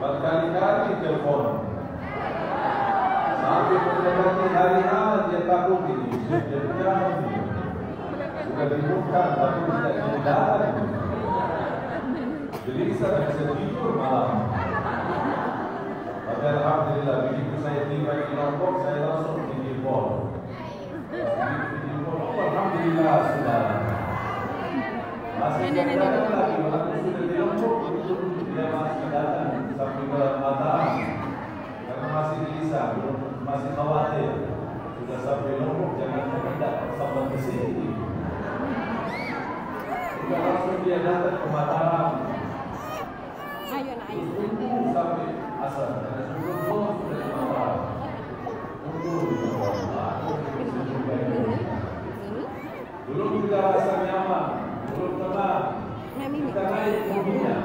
Berkali-kali telepon. Sampai mendekati hari H dia takut ini. Dia bilang ini. Sudah dibuka tapi tidak dijalan. Jadi saya bisa tidur malam. Tapi alhamdulillah begitu saya tiba di Lombok saya langsung video call. Alhamdulillah sudah. Masih datang lagi, aku sudah di Lombok, dia masih datang sampai ke Mataram. Karena masih gelisah, masih khawatir. Sudah sampai Lombok, jangan tidak sampai ke sini. Sudah langsung dia datang ke Mataram. Tunggu sampai asal, karena sebelum sudah di Mataram. Tunggu di Mataram. Belum kita rasa nyaman. Belum tenang, kita naik mobilnya.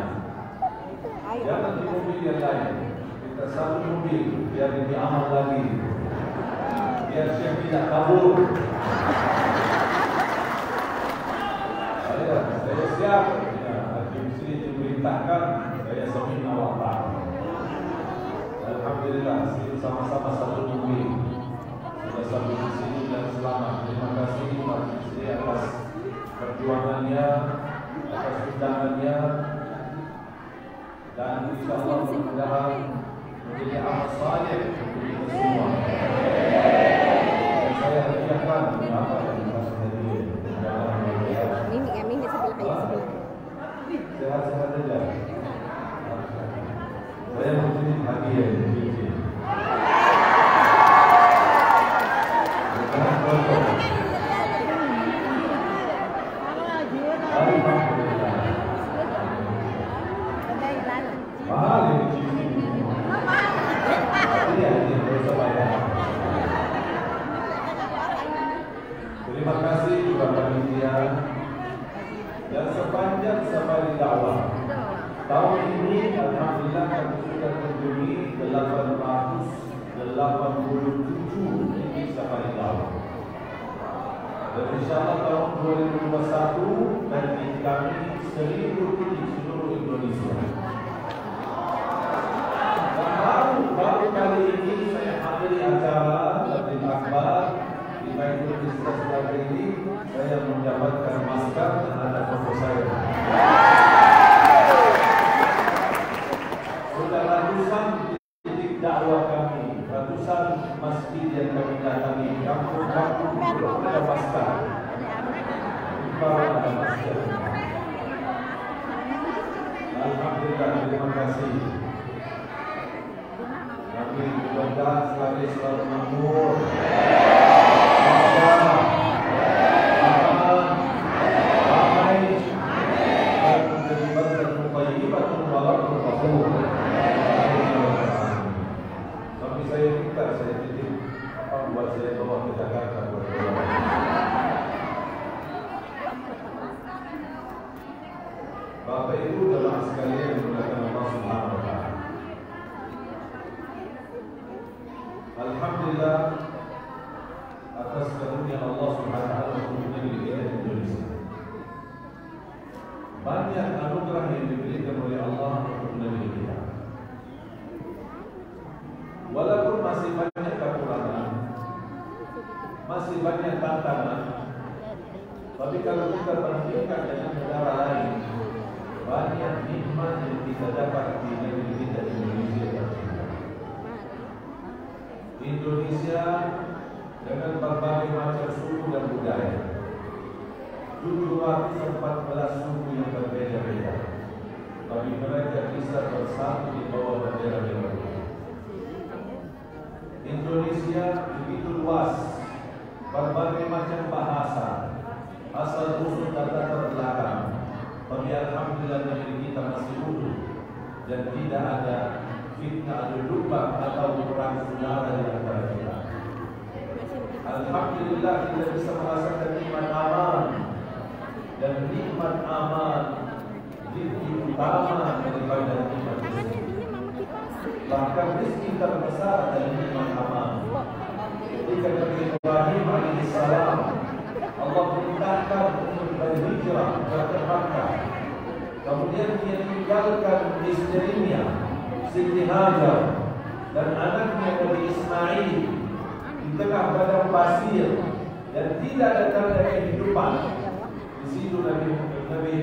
Jangan di mobil yang lain. Kita satu mobil, biar lebih aman lagi. Biar Syekh tidak kabur. Saya siap. Hakim sini diperintahkan, saya seminar waktu. Alhamdulillah, sama-sama satu mobil. Sudah sampai di sini dan selamat. Terima kasih Hakim sini atas perjuangannya, atas undangannya, dan insyaAllah mudah-mudahan menjadi amal saleh untuk kita semua. Dan saya hadiahkan apa yang dikasih hadiah. Ini di sebelah. Sehat-sehat saja. Saya menjadi hadiah. Terima kasih juga panitia dan sepanjang safari dakwah tahun ini alhamdulillah kami sudah kunjungi 887 titik safari dakwah. Dan insyaallah tahun 2021 dari kami 1000 titik seluruh Indonesia. Dan baru kali ini saya hadiri acara Tabligh Akbar di Baitul Istisqa ini, saya mendapatkan masker dan ada foto saya. Sudah ratusan titik dakwah kami, ratusan masjid yang kami datangi, kampung-kampung belum ada masker. Baru ada masker. Alhamdulillah, terima kasih. Kami mudah-mudahan selalu makmur. Tapi saya minta saya titip apa buat saya bawa ke Jakarta buat Bapak Ibu dalam sekalian yang dimuliakan Allah Subhanahu wa taala. Alhamdulillah atas karunia Allah Subhanahu wa taala untuk negeri kita Indonesia. Banyak anugerah yang diberikan oleh Allah untuk negeri kita. Walaupun masih banyak kekurangan, masih banyak tantangan, tapi kalau kita bandingkan dengan negara lain, banyak nikmat yang kita dapat di negeri kita Indonesia. Indonesia dengan berbagai macam suku dan budaya, 714 suku yang berbeda-beda, tapi mereka bisa bersatu di bawah bendera merah. Indonesia begitu luas, berbagai macam bahasa, asal usul dan latar belakang. Tapi alhamdulillah negeri kita masih utuh dan tidak ada fitnah adu domba atau perang saudara di antara kita. Alhamdulillah kita bisa merasakan nikmat aman, dan nikmat aman lebih utama daripada nikmat rezeki. Bahkan rezeki terbesar dari nikmat aman. Ketika Nabi Ibrahim alaihissalam Allah perintahkan untuk berhijrah kemudian dia tinggalkan istrinya Siti Hajar dan anaknya Nabi Ismail di tengah padang pasir dan tidak ada tanda kehidupan. Di situ Nabi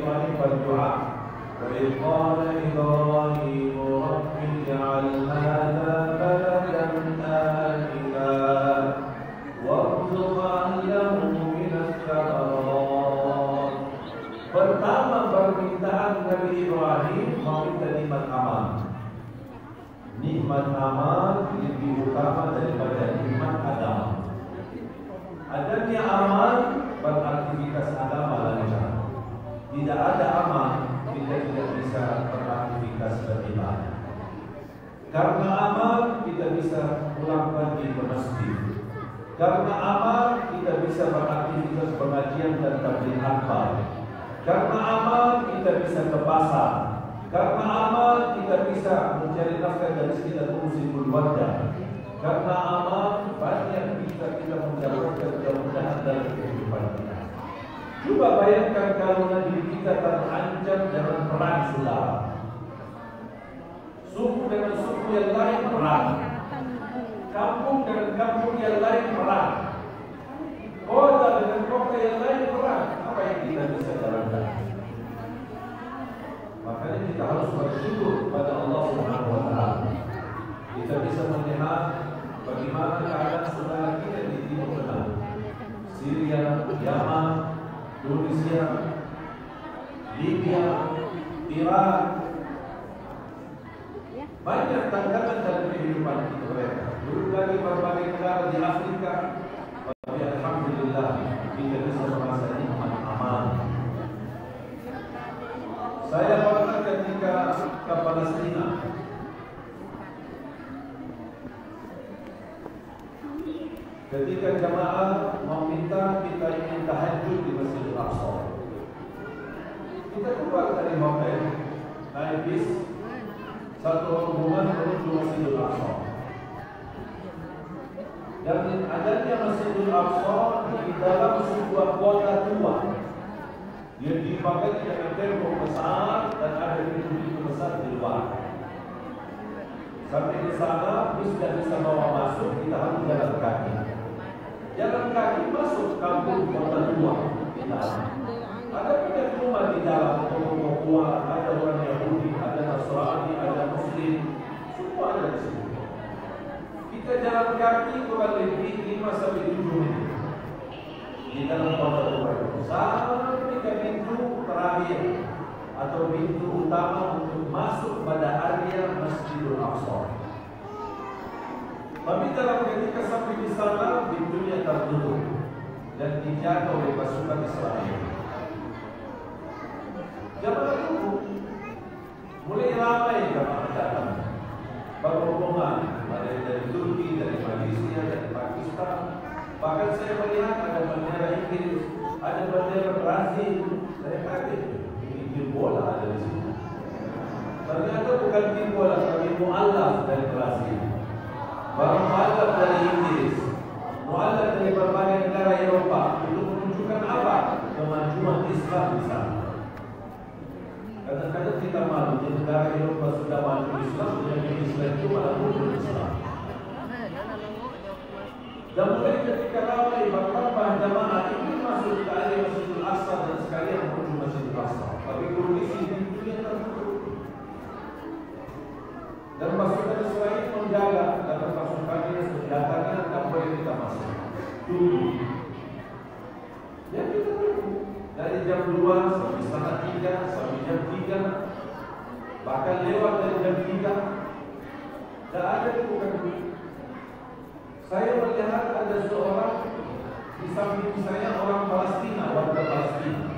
Ibrahim berdoa, wa qala Ibrahim rabbi ij'al hadha baladan amina warzuq ahlahu minas thamarat. Pertama permintaan Nabi Ibrahim meminta nikmat aman. Nikmat aman lebih utama daripada nikmat agama. Adanya aman beraktivitas agama lancar. Tidak ada aman, kita tidak bisa beraktivitas beribadah. Karena aman, kita bisa pulang pergi ke masjid. Karena aman, kita bisa beraktivitas pengajian dan tabligh akbar. Karena aman, kita bisa ke pasar. Karena aman, kita bisa mencari nafkah dari sekitar urusi keluarga. Karena aman, banyak kita mendapatkan kemudahan dalam kehidupan kita. Coba bayangkan kalau negeri kita terancam dengan perang saudara. Suku dengan suku yang lain perang. Kampung dengan kampung yang lain perang. Kota dengan kota yang lain perang. Apa yang kita bisa jalankan? Makanya kita harus bersyukur pada Allah Subhanahu wa taala. Kita bisa melihat bagaimana keadaan saudara kita di Timur Tengah, Syria, Yaman, Tunisia, Libya, Iran. Banyak tantangan dalam kehidupan mereka. Belum lagi berbagai negara di Afrika. Tapi alhamdulillah kita bisa merasa nikmat aman. Saya pernah ketika ke Palestina. Ketika jamaah meminta kita ingin tahajud di Masjidil Aqsa, kita keluar dari hotel, naik bis, satu rombongan menuju Masjidil Aqsa. Dan adanya Masjidil Aqsa di dalam sebuah kota tua. Dia dipakai dengan tembok besar dan ada pintu-pintu besar di luar. Sampai di sana, bis tidak bisa bawa masuk, kita harus jalan kaki. Jalan kaki masuk kampung kota tua di dalam. Ada banyak rumah di dalam, toko tua, ada orang Yahudi, ada Nasrani, ada Muslim, semua ada di situ. Kita jalan kaki kurang lebih 5 sampai 7 menit di dalam kota tua itu. Sampai ke pintu terakhir atau pintu utama untuk masuk pada area Masjidil Aqsa. Tapi dalam ketika sampai di sana, pintunya tertutup dan dijaga oleh pasukan Israel. Jamaah tunggu, mulai ramai jamaah datang. Berrombongan, ada dari Turki, dari Malaysia, dari Pakistan. Bahkan saya melihat ada bendera Inggris, ada bendera Brazil. Saya kaget, ini tim bola ada di sini. Ternyata bukan tim bola, tapi mu'allaf dari Brazil. Baru mu'allaf dari Inggris, mu'allaf dari berbagai negara Eropa. Itu menunjukkan apa? Kemajuan Islam di sana. Kadang-kadang kita malu di negara Eropa sudah maju Islam, dengan Islam itu malah mundur Islam. Dan mulai ketika ramai bertambah jamaah ini masuk ke area Masjidil Aqsa dan sekalian menuju Masjidil Aqsa. Tapi kondisi pintunya tertutup. Dan pasukan Israel menjaga dan pasukannya senjatanya tak boleh kita masuk. Tunggu. Ya kita tunggu. Dari jam 2 sampai setengah 3 sampai jam 3, bahkan lewat dari jam 3, tak ada bukan. Saya melihat ada seorang di samping saya, orang Palestina, warga Palestina.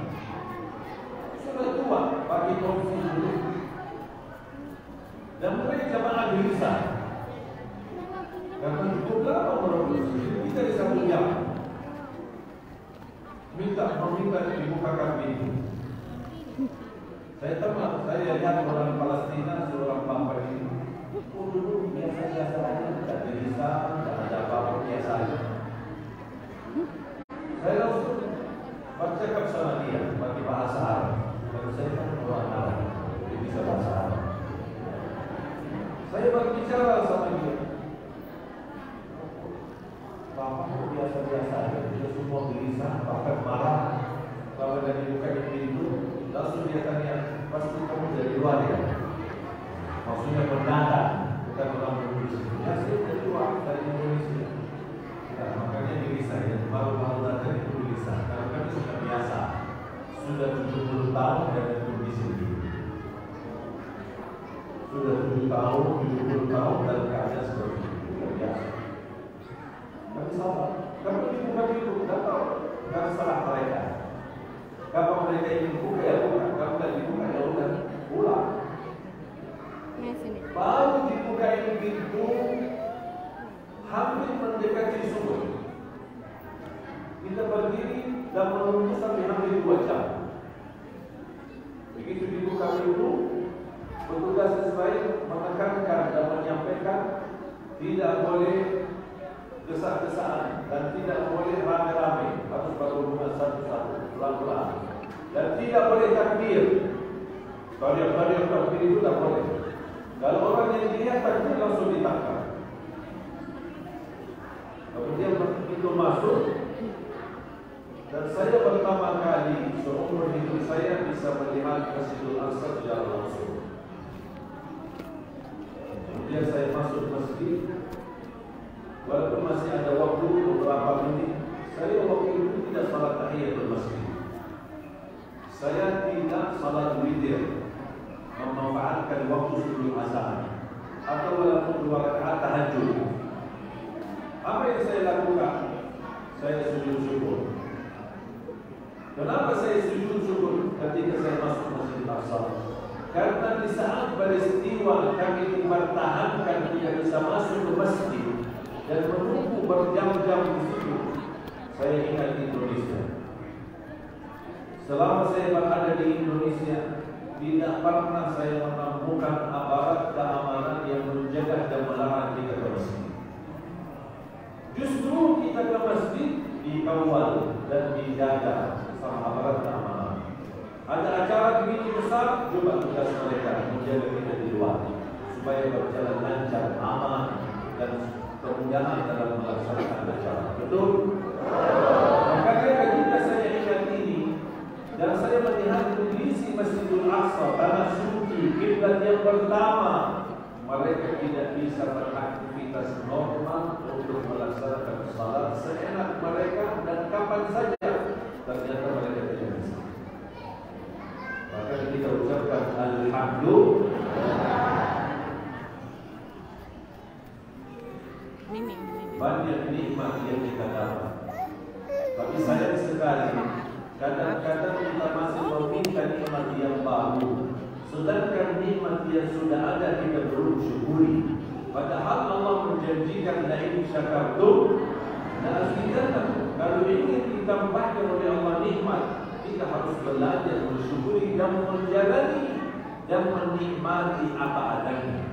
Sudah tua, pakai topi dulu. Dan mereka jamaah gelisah. Karena cukup lama merebus, kita di satu jam. Meminta dibukakan pintu. Saya lihat orang Palestina, seorang bapak ini. Dulu biasa-biasa aja, tidak gelisah, tidak ada apa-apa, biasa aja. Saya langsung bercakap sama dia pakai bahasa Arab. Lalu saya kan orang Arab. berbicara sama dia. Bapak biasa-biasa aja, dia semua gelisah, bahkan marah. Kalau dari buka pintu, langsung dia tanya, pasti kamu dari luar ya? Maksudnya pendatang, bukan orang Indonesia. Ya, saya dari luar, dari Indonesia. Nah, makanya gelisah ya, baru-baru datang itu gelisah. Karena kami sudah biasa, sudah 70 tahun dari di sini. Sudah 7 tahun, 70 tahun dalam keadaan seperti itu, sudah biasa. Tapi sabar, kalau dibuka pintu, nggak salah mereka. Kalau mereka ingin buka ya buka, kalau tidak dibuka ya udah pulang. Baru dibuka ini pintu, hampir mendekati sumur. Kita berdiri dan menunggu sampai hampir 2 jam. Begitu dibuka pintu, petugas sesuai menekankan dan menyampaikan tidak boleh desak-desakan dan tidak boleh rame-rame, harus berhubungan satu-satu, pelan-pelan, dan tidak boleh takbir. Kalau takbir itu tak boleh. Kalau orang yang dilihat takbir langsung ditangkap. Kemudian begitu masuk, dan saya pertama kali seumur hidup saya bisa melihat Masjidil Aqsa secara langsung. Kemudian saya masuk masjid. Walaupun masih ada waktu beberapa menit, saya waktu itu tidak salat tahiyatul masjid. Saya tidak salat witir, memanfaatkan waktu sebelum azan, atau walaupun 2 rakaat tahajud. Apa yang saya lakukan? Saya sujud syukur. Kenapa saya sujud syukur ketika saya masuk Masjid Al-Aqsa? Karena di saat peristiwa kami dipertahankan tidak bisa masuk ke masjid dan menunggu berjam-jam di situ, saya ingat Indonesia. Selama saya berada di Indonesia, tidak pernah saya menemukan aparat keamanan yang menjaga dan melarang kita ke masjid. Justru kita ke masjid dikawal dan dijaga sama aparat keamanan. Ada acara begini besar, coba tugas mereka menjaga kita di luar supaya berjalan lancar, aman, dan kemudahan dalam melaksanakan acara. Betul? Makanya ketika saya ingat ini dan saya melihat kondisi Masjidil Aqsa, tanah suci, kiblat yang pertama, mereka tidak bisa beraktivitas normal untuk melaksanakan salat seenak mereka dan kapan saja. Ternyata mereka tidak bisa. Maka kita ucapkan alhamdulillah. Banyak nikmat yang kita dapat. Tapi sayang sekali, kadang-kadang kita masih meminta nikmat yang baru, sedangkan nikmat yang sudah ada kita belum syukuri. Padahal Allah menjanjikan lain syakartum la azidannakum. Kalau ingin ditambahkan oleh Allah nikmat, kita harus belajar bersyukuri dan menjalani dan menikmati apa adanya.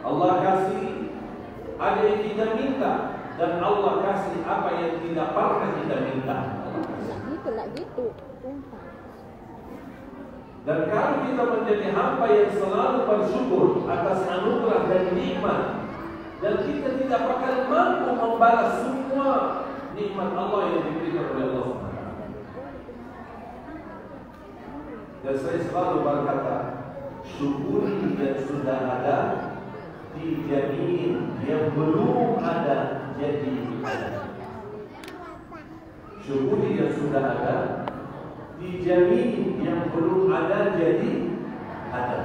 Allah kasih ada yang kita minta, dan Allah kasih apa yang tidak pernah kita minta. Gitu. Dan kalau kita menjadi hamba yang selalu bersyukur atas anugerah dan nikmat, dan kita tidak bakal mampu membalas semua nikmat Allah yang diberikan oleh Allah SWT. Dan saya selalu berkata, syukuri yang sudah ada, dijamin yang belum ada jadi ada. Syukuri yang sudah ada, dijamin yang belum ada jadi ada.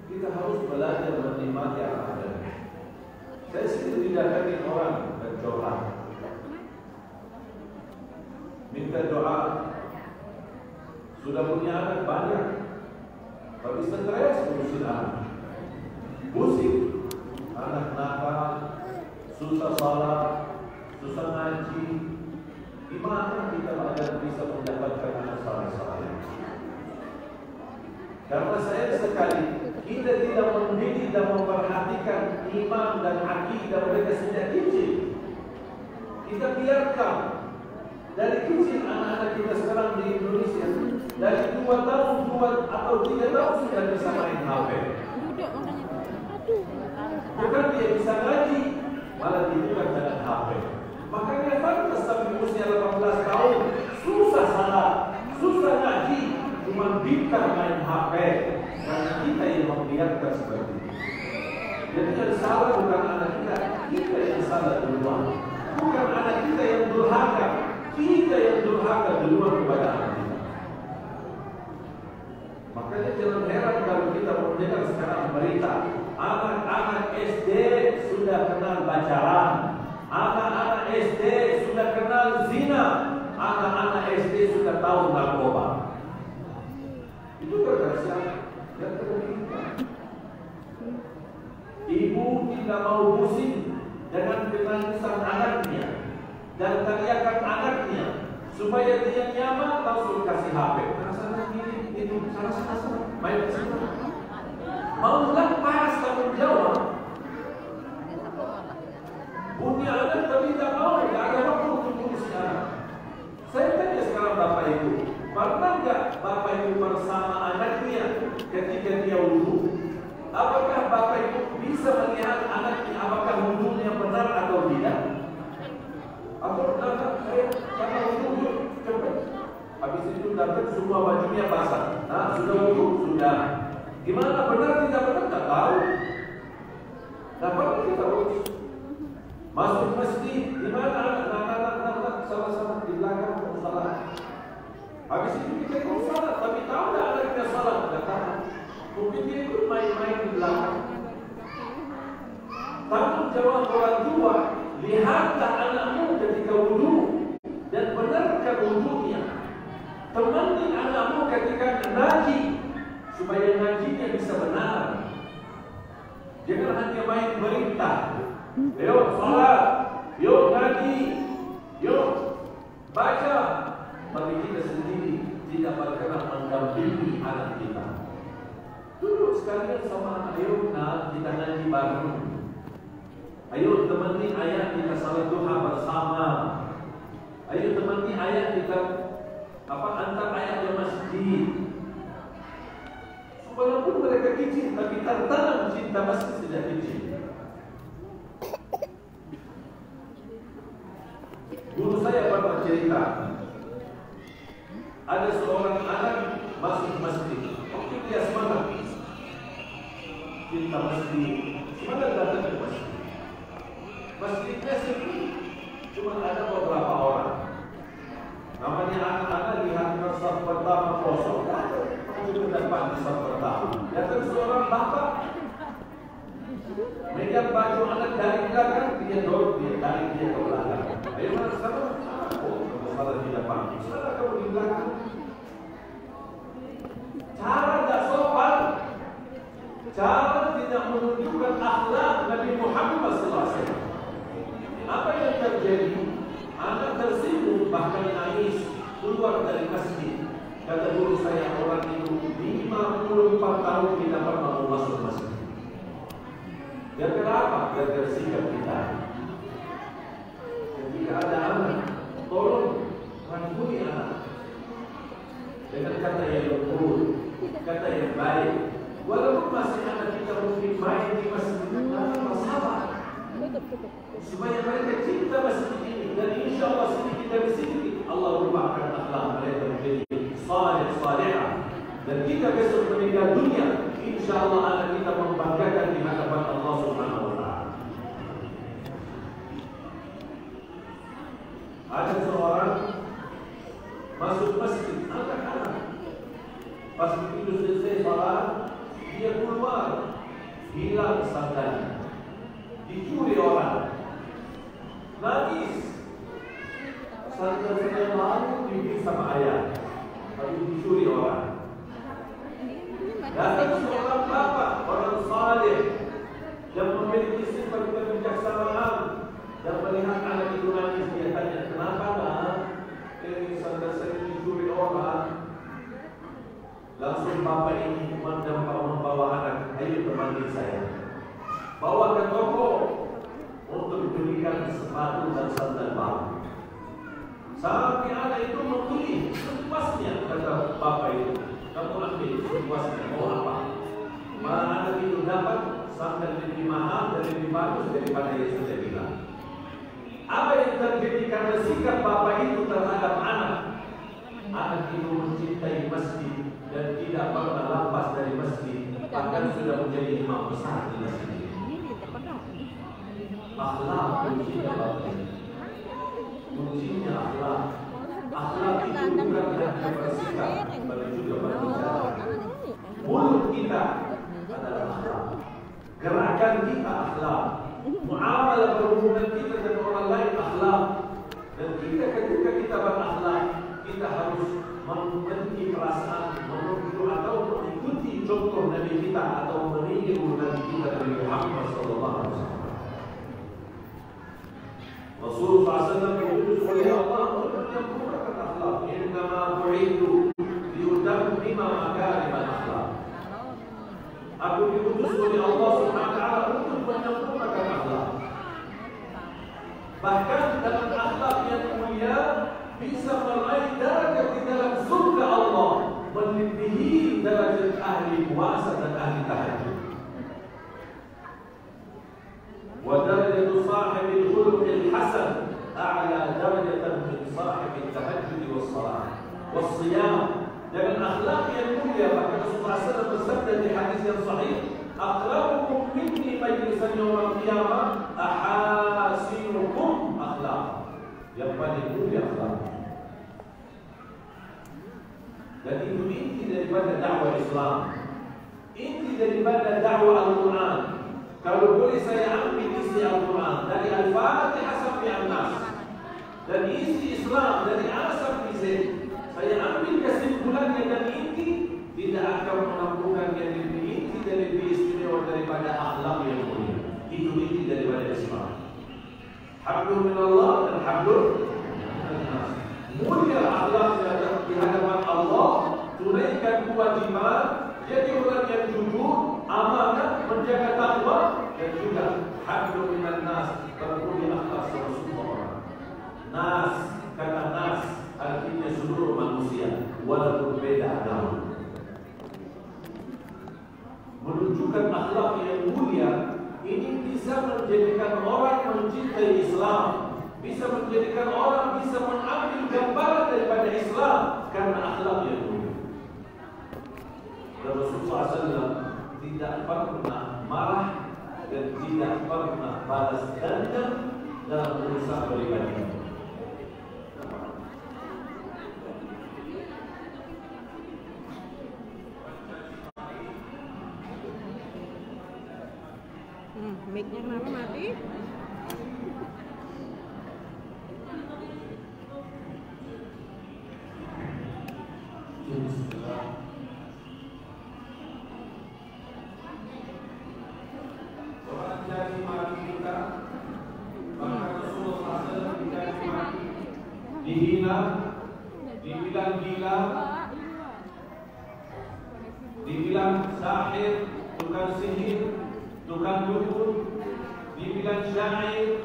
Kita harus belajar menikmati apa adanya. Saya sendiri didatangi orang berdoa, minta doa. Sudah punya anak banyak, tapi stres ngurusin anak. Pusing, anak nakal, susah salat, susah ngaji. Gimana kita bisa mendapatkan anak saleh-saleh? Karena saya sekali kita tidak mendidik dan memperhatikan iman dan akidah mereka sejak kecil. Kita biarkan Dari kecil anak-anak kita sekarang di Indonesia, dari 2 tahun, 2 atau 3 tahun sudah bisa main HP. Bukan dia bisa ngaji, malah dibuka dengan HP. Makanya pantas sampai usia 18 tahun susah salat, susah ngaji, cuma pintar main HP. Karena kita yang membiarkan seperti itu. Jadi yang salah bukan anak kita yang salah duluan. Bukan anak kita yang durhaka, kita yang durhaka duluan kepada anak kita. Makanya jangan heran kalau kita mendengar sekarang berita, anak-anak SD sudah kenal pacaran, anak-anak SD sudah kenal zina, anak-anak SD sudah tahu narkoba. Itu gara-gara siapa? Gara-gara kita. Ibu tidak mau pusing dengan ketangisan anaknya dan teriakan anaknya supaya dia nyaman, langsung kasih HP. Sana gini, itu sana, main ke sana. Mau lepas tanggung jawab. Punya anak tapi tidak mau, tidak ada waktu untuk ngurusi anak. Saya tanya sekarang Bapak Ibu, pernah nggak Bapak Ibu bersama anaknya ketika dia wudu? Apakah Bapak Ibu bisa melihat anaknya apakah wudunya benar atau tidak? Atau saya karena wudu cepat. Habis itu dapat semua bajunya basah. Nah, sudah wudu, sudah. Gimana benar tidak benar? Tak tahu. Dapat kita urus. Masuk masjid, di mana anak-anak salah-salah di belakang salah. Habis itu kita ikut salat, tapi tahu tak anaknya salat? Tak tahu. Mungkin dia ikut main-main di belakang. Tanggung jawab orang tua, lihatlah anakmu ketika wudu dan benarkan wudunya. Temani anakmu ketika ngaji supaya ngajinya bisa benar. Jangan hanya main perintah. Yuk salat, yuk ngaji, yuk baca. Bagi kita sendiri tidak berkenan mendampingi anak kita. Duduk sekalian sama anak, ayo kita ngaji bareng. Ayo temani ayah kita salat duha bersama. Ayo temani ayah kita antar ayah ke masjid. Walaupun mereka kecil, tapi tertanam cinta masjid sejak kecil. Dulu saya pernah cerita, ada seorang anak masuk masjid. Waktu dia semangat, cinta masjid, semangat datang ke masjid. Masjidnya sepi, cuma ada beberapa orang. Namanya anak-anak lihat saf pertama kosong, ke depan di saf pertama. Datang seorang bapak, megang baju anak dari belakang, dia dorong, dia tarik dia ke belakang. Ayo mana sama? Oh, salah di depan. Salah kamu di belakang. Cara tak sopan, cara tidak menunjukkan akhlak Nabi Muhammad SAW. Apa yang terjadi? Anak tersinggung bahkan nangis keluar dari masjid. Kata guru saya, orang itu 54 tahun tidak pernah mau masuk masjid. Dan kenapa? Gara-gara sikap kita. Ketika ada anak, tolong rangkuli anak dengan kata yang lembut, kata yang baik. Walaupun masih anak kita mungkin main di masjid, tapi masalah. Supaya mereka cinta masjid ini, dan insya Allah sedikit demi sedikit Allah ubahkan akhlak mereka menjadi saleh-salehah. Dan kita besok meninggal dunia, insya Allah anak kita membanggakan di hadapan Allah Subhanahu Wa Taala. Ada seorang masuk masjid, anak-anak. Pas begitu selesai salat, dia keluar, hilang sandalnya, dicuri orang, nangis. Sandal saya malu dibeli sama ayah, tapi dicuri orang. Datang seorang bapak, orang saleh yang memiliki sifat kebijaksanaan dan melihat anak itu nangis, dia tanya, kenapa nak? Ini sandal saya dicuri orang. Langsung bapak ini membawa anak, ayo temani saya, bawa ke toko untuk dibelikan sepatu dan sandal baru. Sampai anak itu memilih sepuasnya, kata bapak itu. Kamu ambil sepuasnya, mau apa? Malah anak itu dapat sampai lebih mahal dan lebih bagus daripada yang sudah bilang. Apa yang terjadi karena sikap bapak itu terhadap anak? Anak itu mencintai masjid dan tidak pernah lepas dari masjid. Bahkan sudah menjadi imam besar di masjid. Akhlak kuncinya bapak. Kuncinya akhlak. Akhlak itu bukan hanya bersikap, tapi juga berbicara. Mulut kita adalah akhlak. Gerakan kita akhlak. Muamalah berhubungan kita dengan orang lain akhlak. Dan kita ketika kita berakhlak, kita harus memiliki perasaan menurut atau mengikuti contoh Nabi kita atau meniru Nabi kita Nabi Muhammad SAW. Rasulullah SAW diutus oleh Allah untuk menyempurnakan akhlak. Innama bu'ithu liyutammima makarimal akhlak. Aku diutus oleh Allah SWT untuk menyempurnakan akhlak. Bahkan dalam akhlak yang mulia bisa meraih darajat di dalam surga Allah, melebihi darajat ahli puasa dan ahli tahajud. Wa darajatu sahibil khuluqil hasan a'la darajatan min sahibil tahajjud was salat was siyam. Dengan akhlak yang mulia, maka Rasulullah SAW bersabda di hadis yang sahih, "Aqrabukum minni majlisan yaumil qiyamah ahasinukum akhlaq." Yang paling mulia akhlak. Dan itu inti daripada dakwah Islam, inti daripada dakwah Al-Quran. Kalau boleh saya ambil isi Al-Quran dari Al-Fatihah sampai An-Nas, dan isi Islam dari A sampai Z, saya ambil kesimpulannya dan inti tidak akan menemukan yang lebih inti dan lebih istimewa daripada akhlak yang mulia. Itu inti daripada Islam. Hablum minallah dan hablum minannas. Mulia akhlaknya di hadapan Allah, tunaikan kewajiban, jadi orang yang jujur, amanah, menjaga takwa, dan juga hablum minannas, bermulia akhlak semua orang. Nas, kata nas artinya seluruh manusia, walaupun beda agama. Menunjukkan akhlak yang mulia ini bisa menjadikan orang mencintai Islam, bisa menjadikan orang bisa mengambil gambaran daripada Islam karena akhlak yang mulia. Rasulullah SAW tidak pernah marah dan tidak pernah balas dendam dalam urusan pribadi. Mic-nya kenapa mati? Dihina, dibilang gila, dibilang sahir, tukang sihir, tukang dukun, dibilang syair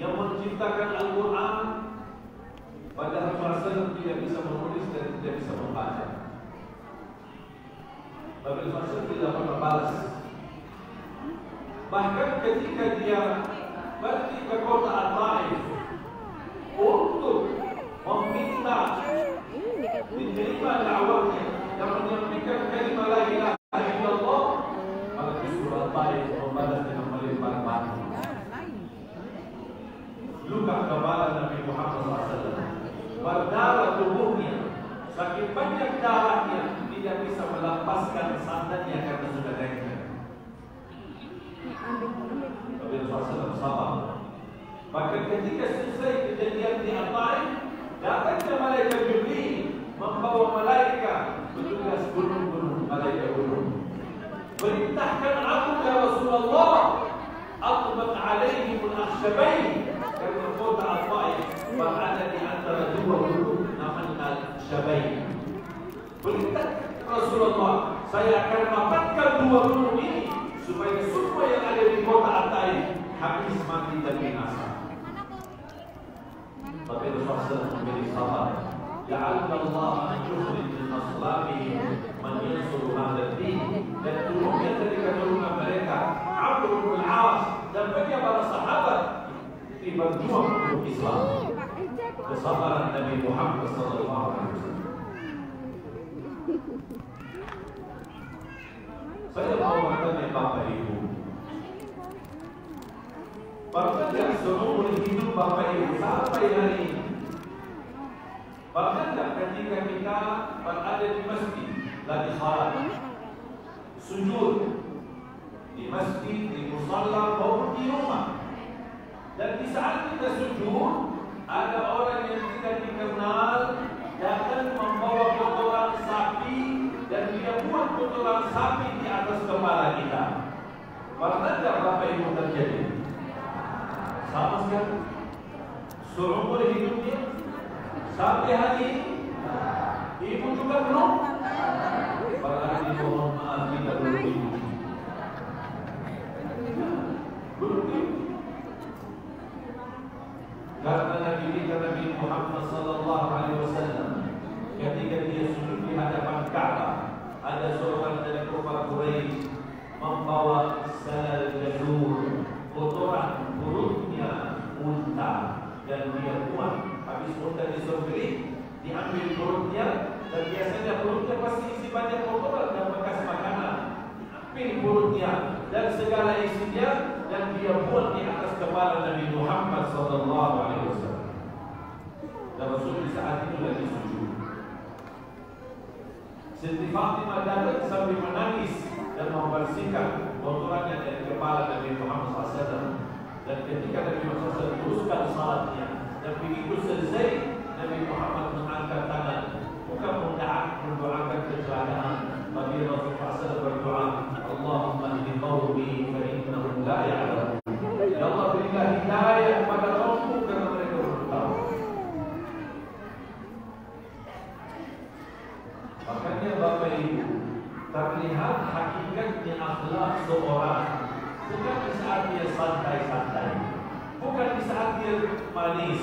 yang menciptakan Al-Quran, padahal Rasulullah tidak bisa menulis dan tidak bisa membaca. Tapi Rasulullah tidak pernah balas. Bahkan ketika dia pergi ke kota At-Taif untuk meminta diterima dakwahnya dan menyampaikan kalimat la ilaha illallah, maka disuruh At-Taif membalas dengan melempar batu. Luka kepala Nabi Muhammad SAW, berdarah tubuhnya, saking banyak darahnya tidak bisa melepaskan sandannya karena sudah lengket. Nabi SAW sabar. Maka ketika selesai kejadian di At-Taif, datangnya malaikat Jibril membawa malaikat bertugas gunung-gunung, malaikat gunung. Perintahkan aku ya Rasulullah, atbat alaihim al-akhshabain, karena kota At-Taif berada di antara dua gunung namanya Al-Shabain. Perintah Rasulullah, saya akan rapatkan dua gunung ini supaya semua yang ada di kota At-Taif habis mati dan binasa. tapi Rasulullah memberi sabar. Ja'alna Allah an yukhrij min aslabihim man yansuru hadha ad-din. Dan turunnya ketika turunan mereka Amr bin Al-As dan banyak para sahabat berjuang untuk Islam. Kesabaran Nabi Muhammad sallallahu alaihi wasallam. Saya mau bertanya Bapak Ibu, pernah seumur hidup Bapak Ibu sampai hari ini, pernah ketika kita berada di masjid lagi salat, sujud di masjid, di musalla maupun di rumah, dan di saat kita sujud ada orang yang tidak dikenal datang membawa kotoran sapi dan dia buat kotoran sapi di atas kepala kita. Pernah tidak Bapak Ibu terjadi? Sama sekali. Seumur hidupnya sampai hari ini Ibu juga belum. Berarti mohon maaf kita belum ibu. Belum ibu. Karena Nabi Muhammad sallallahu alaihi wasallam ketika dia sujud di hadapan Ka'bah, ada seorang dari kufar Quraisy membawa salal jazur, kotoran perutnya unta, dan dia buang. Habis unta disembelih, diambil perutnya, dan biasanya perutnya pasti isi banyak kotoran dan bekas makanan. Ambil perutnya dan segala isinya, dan dia buat di atas kepala Nabi Muhammad sallallahu alaihi wasallam. Dan Rasul di saat itu lagi sujud. Siti Fatimah datang sambil menangis dan membersihkan kotorannya dari kepala Nabi Muhammad SAW. Dan ketika Nabi Muhammad SAW teruskan salatnya, dan begitu selesai, Nabi Muhammad mengangkat tangan, bukan mendoakan kecelakaan, tapi Rasulullah SAW berdoa, Allahumma hdi qaumi fa innahum la ya'lamun. Ya Allah, berilah hidayah kepada kaumku karena mereka belum tahu. Makanya Bapak Ibu, terlihat hakikatnya akhlak seorang bukan di saat dia santai-santai, bukan di saat dia manis,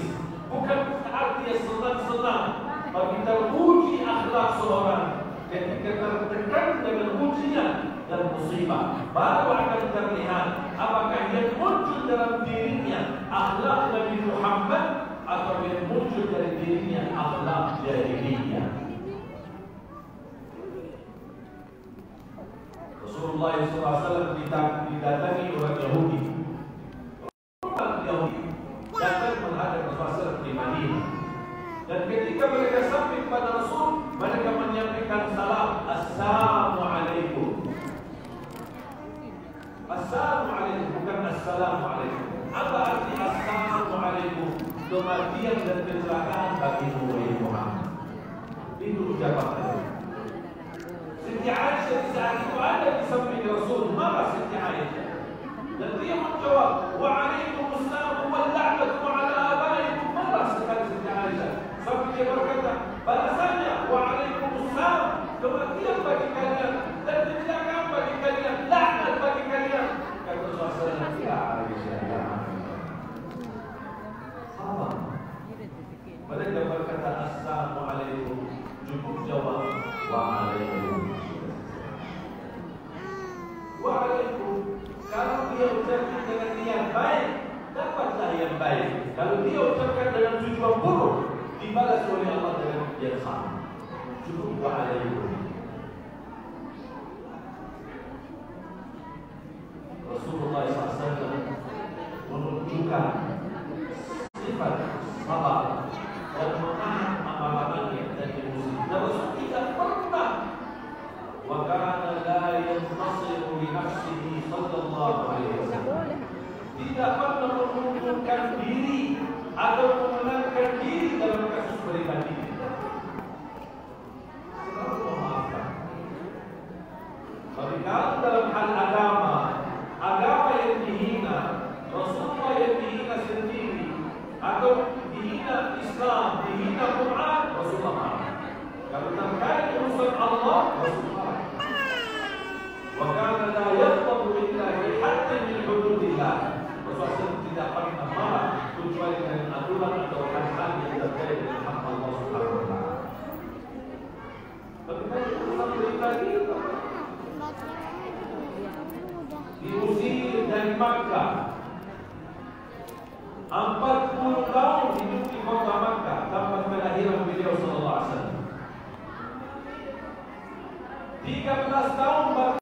bukan di saat dia senang-senang, tapi teruji akhlak seorang ketika tertekan dengan ujian dan musibah, baru akan terlihat apakah yang muncul dalam dirinya akhlak Nabi Muhammad atau yang muncul dari dirinya akhlak jahiliyah. Rasulullah SAW didatangi orang Yahudi. Orang Yahudi datang menghadap Rasulullah SAW di Madinah. Dan ketika mereka sampai kepada Rasul, mereka menyampaikan salam, Assalamualaikum. Assalamualaikum, bukan Assalamualaikum. Apa arti Assalamualaikum? Kematian dan kecelakaan bagi Muhammad. Itu ucapan mereka. Siti Aisyah di saat itu ada di samping Rasul, marah Siti Aisyah. Dan dia menjawab, Waalaikumsalam wal la'natu ala abaikum. Marah sekali Siti Aisyah. Sampai dia berkata, balasannya, Waalaikumsalam, kematian bagi kalian dan kecelakaan bagi kalian, laknat bagi kalian. Kata Rasulullah, ya Aisyah, sama. Mereka berkata, Assalamualaikum, cukup jawab, Waalaikumsalam. Waalaikum. Kalau dia ucapkan dengan niat baik, dapatlah yang baik. Kalau dia ucapkan dengan tujuan buruk, dibalas oleh Allah dengan yang sama. Cukup waalaikum. Rasulullah SAW menunjukkan sifat sabar dan menahan amarahnya dan emosi. Dan Rasul tidak pernah wakana la yantasiru li nafsihi sallallahu alaihi wasallam, tidak pernah menunjukkan diri atau memenangkan diri dalam kasus pribadi. Selalu memaafkan. Tapi kalau dalam hal agama yang dihina, Rasulullah yang dihina sendiri, atau dihina Islam, dihina Quran, Rasulullah maaf. Kalau terkait urusan Allah, Rasulullah. Wakana la yaqtabu illa bi haddin min hududillah. Rasulullah tidak pernah marah kecuali dengan aturan atau hal-hal kita. Diusir dari Makkah. 40 tahun hidup di kota Makkah tempat kelahiran beliau sallallahu alaihi wasallam. 13 tahun